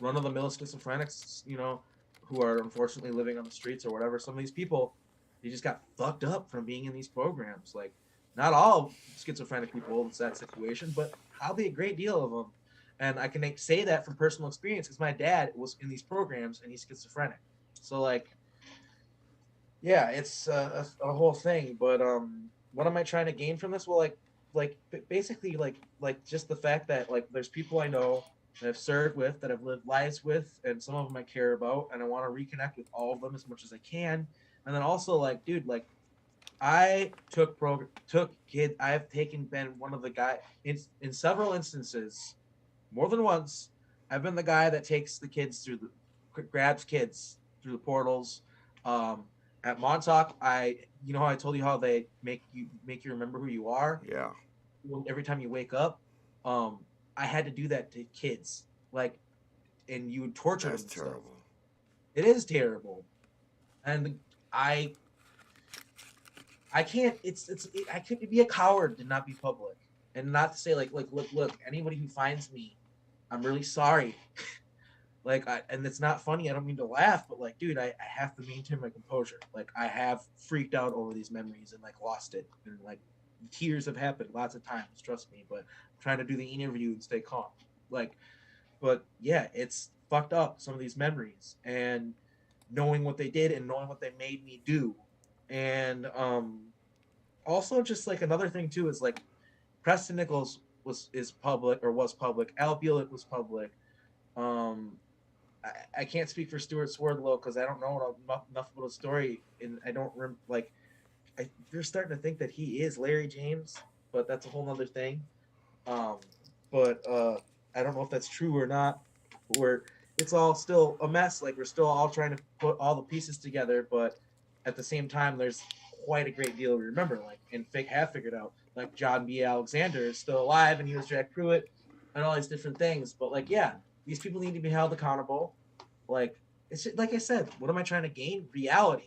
run-of-the-mill schizophrenics, you know, who are unfortunately living on the streets or whatever. Some of these people, they just got fucked up from being in these programs. Like not all schizophrenic people in that situation, but probably a great deal of them. And I can say that from personal experience because my dad was in these programs and he's schizophrenic. So like, yeah, it's a whole thing. But what am I trying to gain from this? Well, like basically like just the fact that like there's people I know that I've served with, that I've lived lives with, and some of them I care about, and I want to reconnect with all of them as much as I can. And then also like, dude, like I took kids. I've been one of the guys in several instances. More than once, I've been the guy that takes the kids grabs kids through the portals. At Montauk, you know how I told you how they make you remember who you are? Yeah. Every time you wake up, I had to do that to kids, like, and you would torture them. That's terrible. It is terrible, and I can't. I could be a coward to not be public and not to say like look. Anybody who finds me, I'm really sorry. Like, and it's not funny. I don't mean to laugh, but like, dude, I have to maintain my composure. Like, I have freaked out over these memories and like lost it, and like tears have happened lots of times. Trust me. But I'm trying to do the interview and stay calm. Like, but yeah, it's fucked up, some of these memories, and knowing what they did and knowing what they made me do, and also just like another thing too is like Preston Nichols was public. Al Bueller was public. I can't speak for Stuart Swerdlow because I don't know enough about his story, and I don't they're starting to think that he is Larry James, but that's a whole other thing. But I don't know if that's true or not. Or it's all still a mess. Like we're still all trying to put all the pieces together, but at the same time, there's quite a great deal to remember. Like and have figured out. Like John B. Alexander is still alive, and he was Jack Pruitt, and all these different things. But like, yeah. These people need to be held accountable. Like it's just, like I said, what am I trying to gain? Reality.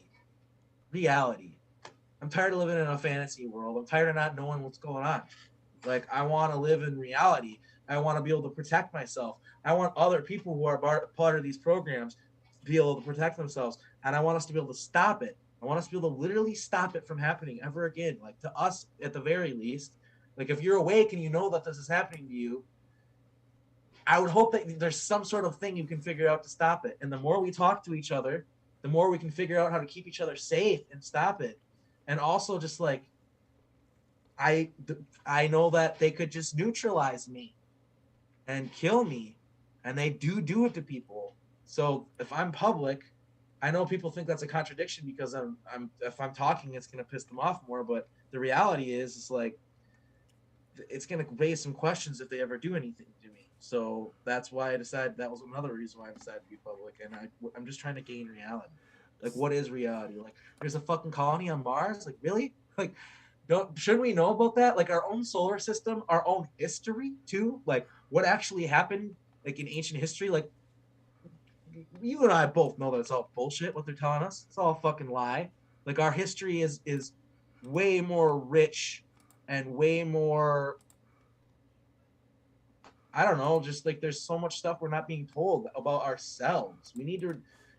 I'm tired of living in a fantasy world. I'm tired of not knowing what's going on. Like, I want to live in reality. I want to be able to protect myself. I want other people who are part of these programs to be able to protect themselves. And I want us to be able to stop it. I want us to be able to literally stop it from happening ever again. Like, to us, at the very least, like, if you're awake and you know that this is happening to you, I would hope that there's some sort of thing you can figure out to stop it. And the more we talk to each other, the more we can figure out how to keep each other safe and stop it. And also just like, I know that they could just neutralize me and kill me, and they do it to people. So if I'm public, I know people think that's a contradiction because if I'm talking, it's gonna piss them off more. But the reality is, it's like, it's gonna raise some questions if they ever do anything to me. So that's why I decided, that was another reason why I decided to be public. And I'm just trying to gain reality. Like, what is reality? Like, there's a fucking colony on Mars? Like, really? Like, shouldn't we know about that? Like, our own solar system, our own history too. Like, what actually happened, like, in ancient history. Like, you and I both know that it's all bullshit what they're telling us. It's all a fucking lie. Like, our history is way more rich and way more, I don't know, just like, there's so much stuff we're not being told about ourselves.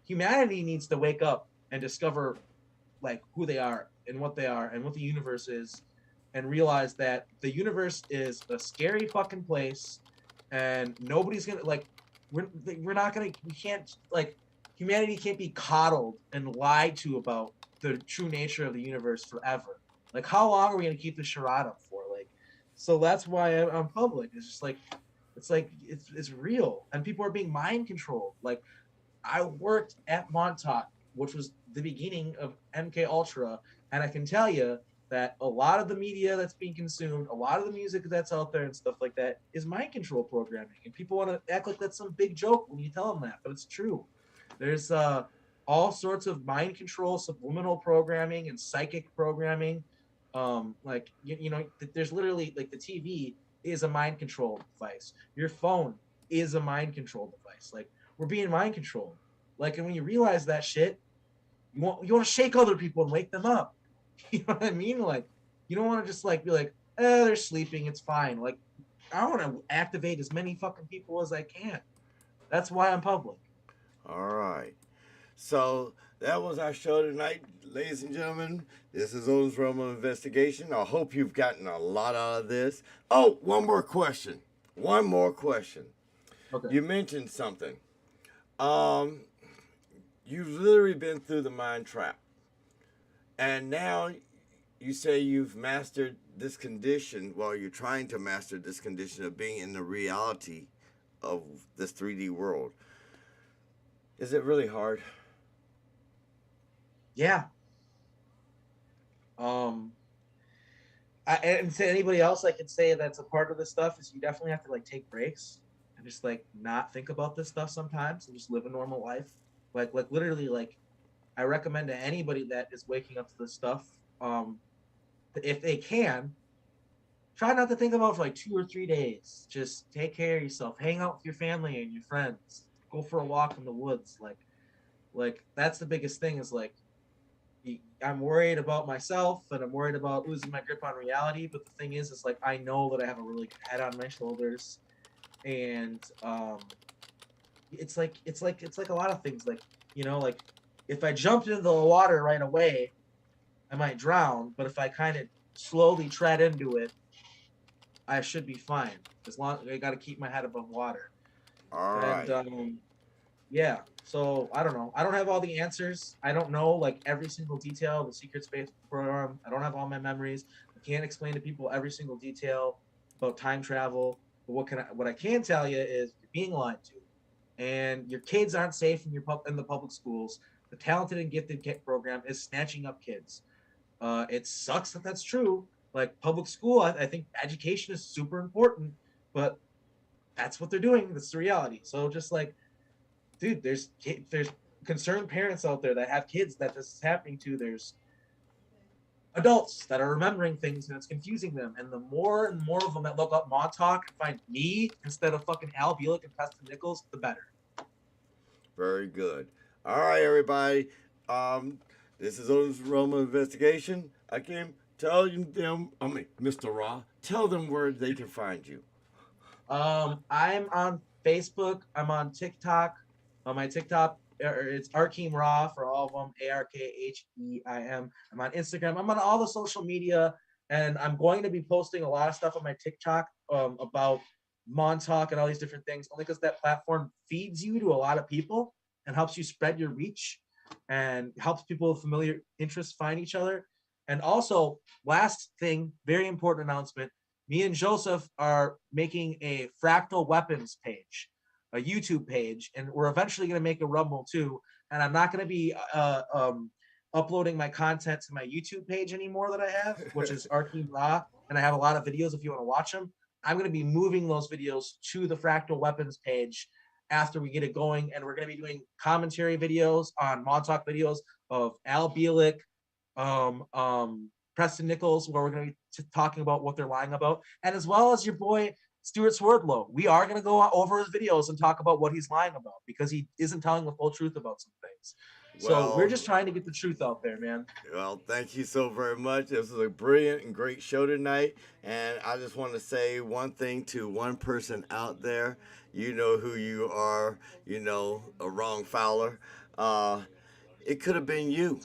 Humanity needs to wake up and discover, like, who they are and what they are and what the universe is, and realize that the universe is a scary fucking place, and nobody's gonna, like, we're not gonna, we can't, like, humanity can't be coddled and lied to about the true nature of the universe forever. Like, how long are we gonna keep the charade up for? Like, so that's why I'm public. It's just like, it's real, and people are being mind controlled. Like, I worked at Montauk, which was the beginning of MK Ultra, and I can tell you that a lot of the media that's being consumed, a lot of the music that's out there and stuff like that, is mind control programming, and people want to act like that's some big joke when you tell them that, but it's true. There's all sorts of mind control, subliminal programming, and psychic programming. Like, you know, there's literally, like, the TV is a mind control device. Your phone is a mind control device. Like, we're being mind controlled. Like, and when you realize that shit, you want to shake other people and wake them up. You know what I mean? Like, you don't want to just, like, be like, they're sleeping, it's fine. Like, I want to activate as many fucking people as I can. That's why I'm public. All right. So that was our show tonight, ladies and gentlemen. This is Odin's Realm of Investigation. I hope you've gotten a lot out of this. Oh, one more question. Okay. You mentioned something. You've literally been through the mind trap. And now you say you've mastered this condition. Well, you're trying to master this condition of being in the reality of this 3D world. Is it really hard? Yeah. And to anybody else, I could say that's a part of this stuff is you definitely have to, like, take breaks and just, like, not think about this stuff sometimes and just live a normal life. Like literally, like, I recommend to anybody that is waking up to this stuff, if they can, try not to think about it for like 2 or 3 days. Just take care of yourself. Hang out with your family and your friends. Go for a walk in the woods. Like that's the biggest thing is, like, I'm worried about myself and I'm worried about losing my grip on reality. But the thing is, like, I know that I have a really good head on my shoulders, and it's like a lot of things. Like, you know, like, if I jumped into the water right away, I might drown. But if I kind of slowly tread into it, I should be fine. As long I got to keep my head above water. All right. And yeah. So I don't know. I don't have all the answers. I don't know, like, every single detail of the secret space program. I don't have all my memories. I can't explain to people every single detail about time travel. But what I can tell you is you're being lied to, and your kids aren't safe in the public schools. The Talented and Gifted Kid program is snatching up kids. It sucks that that's true. Like, public school, I think education is super important, but that's what they're doing. That's the reality. So just, like, dude, there's concerned parents out there that have kids that this is happening to. There's adults that are remembering things and it's confusing them. And the more and more of them that look up Montauk and find me instead of fucking Al Bielek and Preston Nichols, the better. Very good. All right, everybody. This is Odin's Realm of Investigation. Again, Tell them, Mr. Ra, tell them where they can find you. I'm on Facebook. I'm on TikTok. On my TikTok, it's Arhheim Ra for all of them. ARKHEIM. I'm on Instagram. I'm on all the social media, and I'm going to be posting a lot of stuff on my TikTok about Montauk and all these different things. Only because that platform feeds you to a lot of people and helps you spread your reach and helps people with familiar interests find each other. And also, last thing, very important announcement. Me and Joseph are making a Fractal Weapons page, a YouTube page, and we're eventually going to make a Rumble too. And I'm not going to be uploading my content to my YouTube page anymore that I have, which is Arhheim Ra, and I have a lot of videos if you want to watch them. I'm going to be moving those videos to the Fractal Weapons page after we get it going, and we're going to be doing commentary videos on Montauk videos of Al Bielek, Preston Nichols, where we're going to be talking about what they're lying about, and as well as your boy Stuart Swerdlow. We are going to go over his videos and talk about what he's lying about because he isn't telling the full truth about some things. So we're just trying to get the truth out there, man. Well, thank you so very much. This was a brilliant and great show tonight. And I just want to say one thing to one person out there. You know who you are, a wrong fowler. It could have been you.